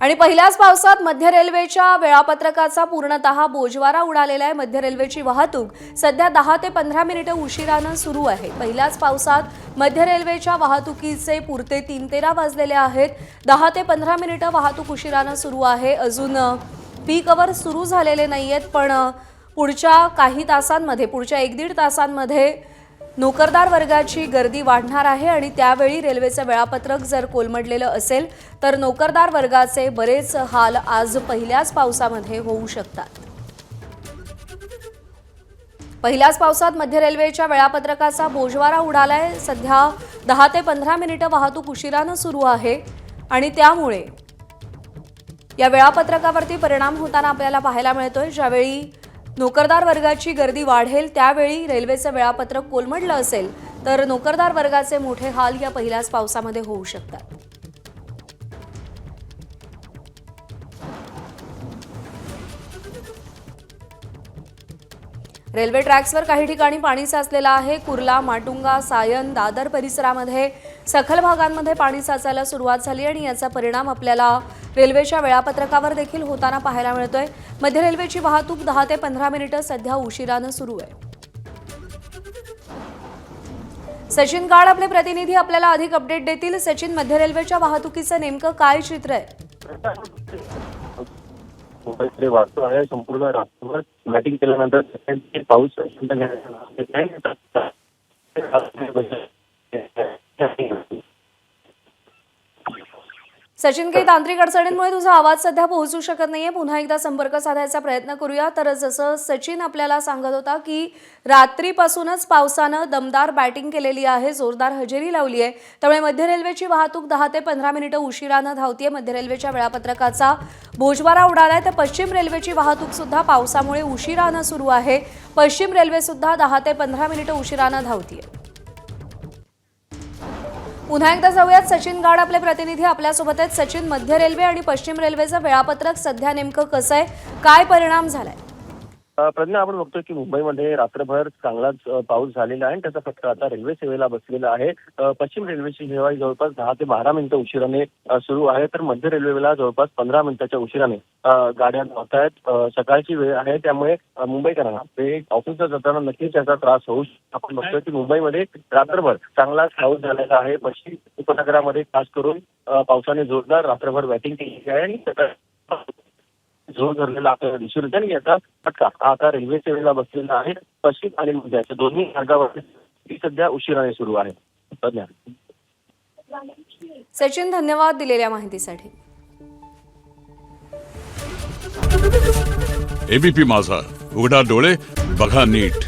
आणि पहिल्याच पावसात मध्य रेल्वेच्या वेळापत्रकाचा पूर्णतः बोजवारा उडालेला आहे। मध्य रेल्वेची वाहतूक सध्या 10 ते 15 मिनिटे उशिराने सुरू आहे। पहिल्याच पावसात मध्य रेल्वेच्या वाहतुकीचे पुरते 3:13 वाजलेले आहेत। 10 ते 15 मिनिटे वाहतूक उशिराने सुरू आहे। अजून पीक अवर सुरू झालेले नाहीयेत, पण पुढच्या काही तासांमध्ये पुढच्या 1-1.5 तासांमध्ये नोकरदार वर्गाची गर्दी वाढणार आहे आणि त्यावेळी रेल्वेचे वेळापत्रक जर कोलमडलेले असेल तर नोकरदार वर्गाचे बरेच हाल आज पहिल्याच पावसामध्ये होऊ शकतात। पहिल्याच पावसात मध्य रेल्वेच्या वेळापत्रकाचा बोजवारा उडालाय। सध्या 10 ते 15 मिनिटे वाहतूक उशिराने सुरू आहे आणि त्यामुळे या वेळापत्रकावरती परिणाम होताना आपल्याला पाहायला मिळतोय। ज्यावेळी नोकरदार वर्गाची गर्दी वाढेल त्यावेळी रेल्वेचे वेळापत्रक कोलमडलं असेल तर नोकरदार वर्गाचे मोठे हाल या पहिल्याच पावसामध्ये होऊ शकतात। रेल्वे ट्रॅक्सवर काही ठिकाणी पाणी साचलेलं आहे। कुर्ला, माटुंगा, सायन, दादर परिसरामध्ये सखल भागांमध्ये पाणी साचायला सुरुवात झाली आणि याचा परिणाम आपल्याला रेल्वेच्या वेळापत्रकावर देखील होताना पाहायला मिळतोय। मध्य रेल्वेची वाहतूक 10 ते 15 मिनिटे सध्या उशिराने सुरू आहे। सचिन गाड आपले प्रतिनिधी आपल्याला अधिक अपडेट देतील। सचिन, मध्य रेल्वेच्या वाहतुकीचं नेमकं काय चित्र आहे? मुंबईकडे वाढतो आहे। संपूर्ण रात्रभर बॅटिंग केल्यानंतर पाऊस सचिन, काही तांत्रिक अडचणींमुळे तुझा आवाज सध्या पोहोचू शकत नाहीये। पुन्हा एकदा संपर्क साधायचा प्रयत्न करूया। तर जसं सचिन आपल्याला सांगत होता की रात्रीपासूनच पावसानं दमदार बॅटिंग केलेली आहे, जोरदार हजेरी लावली आहे। त्यामुळे मध्य रेल्वेची वाहतूक 10 ते 15 मिनिटे उशिराने धावतीये। मध्य रेल्वेच्या वेळापत्रकाचा बोजवारा उडालाय। तर पश्चिम रेल्वेची वाहतूक सुद्धा पावसामुळे उशिराने सुरू आहे। पश्चिम रेल्वे सुद्धा 10 ते 15 मिनिटे उशिराने धावतीये। पुन्हा एकदा जाऊयात, सचिन गाड आपले प्रतिनिधी आपल्यासोबत आहेत। सचिन, मध्य रेल्वे आणि पश्चिम रेल्वेचं वेळापत्रक सध्या नेमकं कसं आहे, काय परिणाम झालाय? प्रज्ञा, आपण बघतोय की मुंबईमध्ये रात्रभर चांगलाच पाऊस झालेला आहे आणि त्याचा फटका आता रेल्वे सेवेला बसलेला आहे। पश्चिम रेल्वेची सेवा जवळपास 10 ते 12 मिनिटं उशिराने सुरू आहे, तर मध्य रेल्वेला जवळपास 15 मिनिटाच्या उशिराने गाड्या धावत आहेत। सकाळची वेळ आहे, त्यामुळे मुंबईकरांना ते ऑफिसला जाताना नक्कीच त्याचा त्रास होऊ शकतो। आपण बघतोय की मुंबईमध्ये रात्रभर चांगलाच पाऊस झालेला आहे। पश्चिम उपनगरामध्ये खास करून पावसाने जोरदार रात्रभर बॅटिंग केली आहे आणि जोर धरलेला आपल्याला दिसून येतो आणि याचा फटका आता रेल्वे सेवेला बसलेला आहे। पश्चिम आणि मध्याच्या दोन्ही मार्गावर सध्या उशिराने सुरू आहे। सचिन, धन्यवाद दिलेल्या माहितीसाठी। एबीपी माझा, उघडा डोळे बघा नीट।